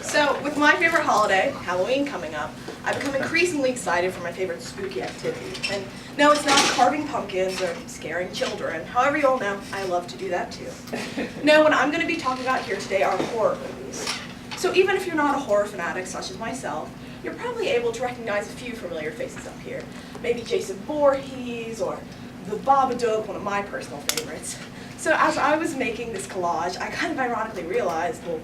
So, with my favorite holiday, Halloween, coming up, I've become increasingly excited for my favorite spooky activity. And no, it's not carving pumpkins or scaring children. However, you all know, I love to do that too. No, what I'm going to be talking about here today are horror movies. So even if you're not a horror fanatic such as myself, you're probably able to recognize a few familiar faces up here. Maybe Jason Voorhees or the Babadook, one of my personal favorites. So as I was making this collage, I kind of ironically realized, well,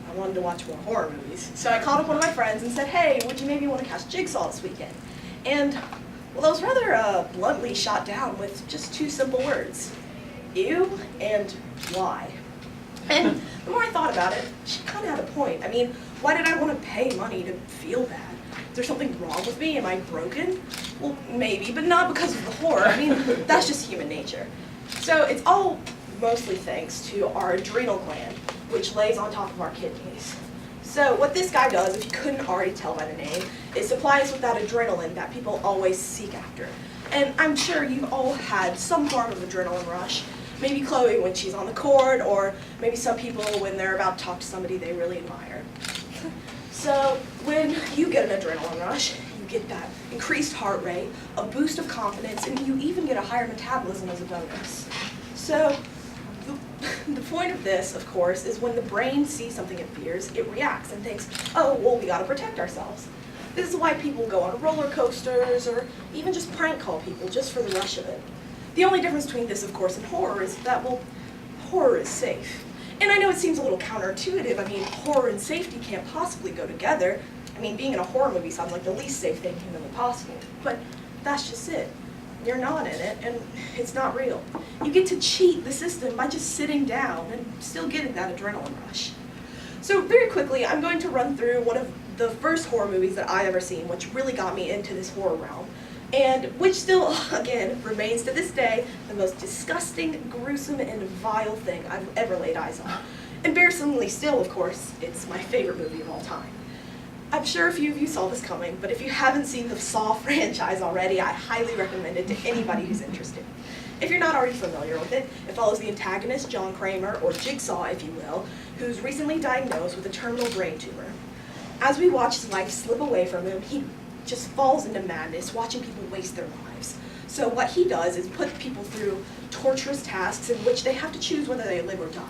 I wanted to watch more horror movies. So I called up one of my friends and said, hey, would you maybe want to cast Jigsaw this weekend? And, well, I was rather bluntly shot down with just two simple words: ew and why. And the more I thought about it, she kind of had a point. I mean, why did I want to pay money to feel bad? Is there something wrong with me? Am I broken? Well, maybe, but not because of the horror. I mean, that's just human nature. So it's all mostly thanks to our adrenal gland, which lays on top of our kidneys. So what this guy does, if you couldn't already tell by the name, is supply us with that adrenaline that people always seek after. And I'm sure you've all had some form of adrenaline rush. Maybe Chloe when she's on the court, or maybe some people when they're about to talk to somebody they really admire. So when you get an adrenaline rush, you get that increased heart rate, a boost of confidence, and you even get a higher metabolism as a bonus. So the point of this, of course, is when the brain sees something it fears, it reacts and thinks, oh, well, we gotta protect ourselves. This is why people go on roller coasters or even just prank call people just for the rush of it. The only difference between this, of course, and horror is that, well, horror is safe. And I know it seems a little counterintuitive. I mean, horror and safety can't possibly go together. I mean, being in a horror movie sounds like the least safe thing humanly possible. But that's just it. You're not in it, and it's not real. You get to cheat the system by just sitting down and still getting that adrenaline rush. So very quickly, I'm going to run through one of the first horror movies that I've ever seen, which really got me into this horror realm, and which still, again, remains to this day the most disgusting, gruesome, and vile thing I've ever laid eyes on. Embarrassingly still, of course, it's my favorite movie of all time. I'm sure a few of you saw this coming, but if you haven't seen the Saw franchise already, I highly recommend it to anybody who's interested. If you're not already familiar with it, it follows the antagonist, John Kramer, or Jigsaw if you will, who's recently diagnosed with a terminal brain tumor. As we watch his life slip away from him, he just falls into madness, watching people waste their lives. So what he does is put people through torturous tasks in which they have to choose whether they live or die.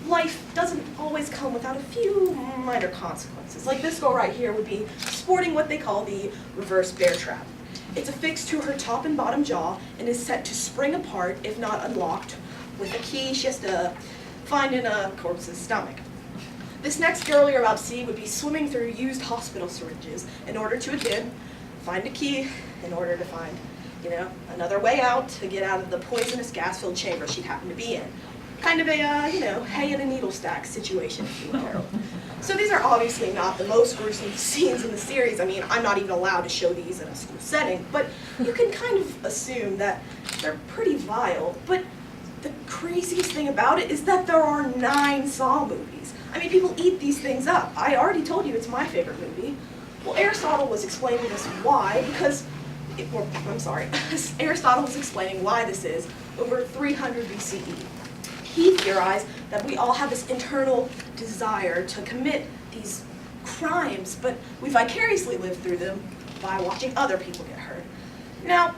Life doesn't always come without a few minor consequences. Like this girl right here would be sporting what they call the reverse bear trap. It's affixed to her top and bottom jaw and is set to spring apart if not unlocked with a key she has to find in a corpse's stomach. This next girl you're about to see would be swimming through used hospital syringes in order to, again, find a key in order to find, another way out to get out of the poisonous gas-filled chamber she'd happen to be in. Kind of a, hay in a needle stack situation, if you will. So these are obviously not the most gruesome scenes in the series. I mean, I'm not even allowed to show these in a school setting, but you can kind of assume that they're pretty vile. But the craziest thing about it is that there are 9 Saw movies. I mean, people eat these things up. I already told you it's my favorite movie. Well, Aristotle was explaining this why, because, Aristotle was explaining why this is over 300 BCE. He theorized that we all have this internal desire to commit these crimes, but we vicariously live through them by watching other people get hurt. Now,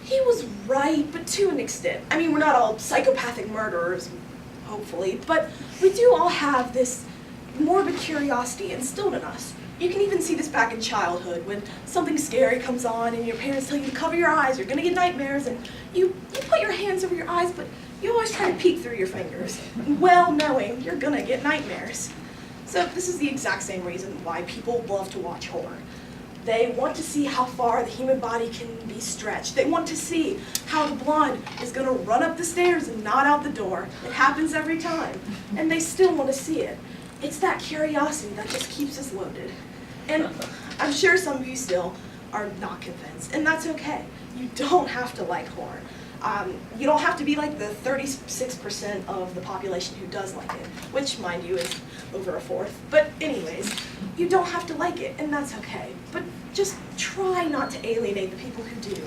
he was right, but to an extent. I mean, we're not all psychopathic murderers, hopefully, but we do all have this morbid curiosity instilled in us. You can even see this back in childhood when something scary comes on and your parents tell you to cover your eyes, you're going to get nightmares, and you put your hands over your eyes, but you always try to peek through your fingers, well knowing you're going to get nightmares. So this is the exact same reason why people love to watch horror. They want to see how far the human body can be stretched. They want to see how the blood is going to run up the stairs and not out the door. It happens every time. And they still want to see it. It's that curiosity that just keeps us loaded. And I'm sure some of you still are not convinced, and that's okay. You don't have to like horror. You don't have to be like the 36% of the population who does like it, which, mind you, is over a fourth. But anyways, you don't have to like it, and that's okay. But just try not to alienate the people who do.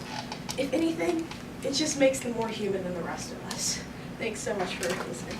If anything, it just makes them more human than the rest of us. Thanks so much for listening.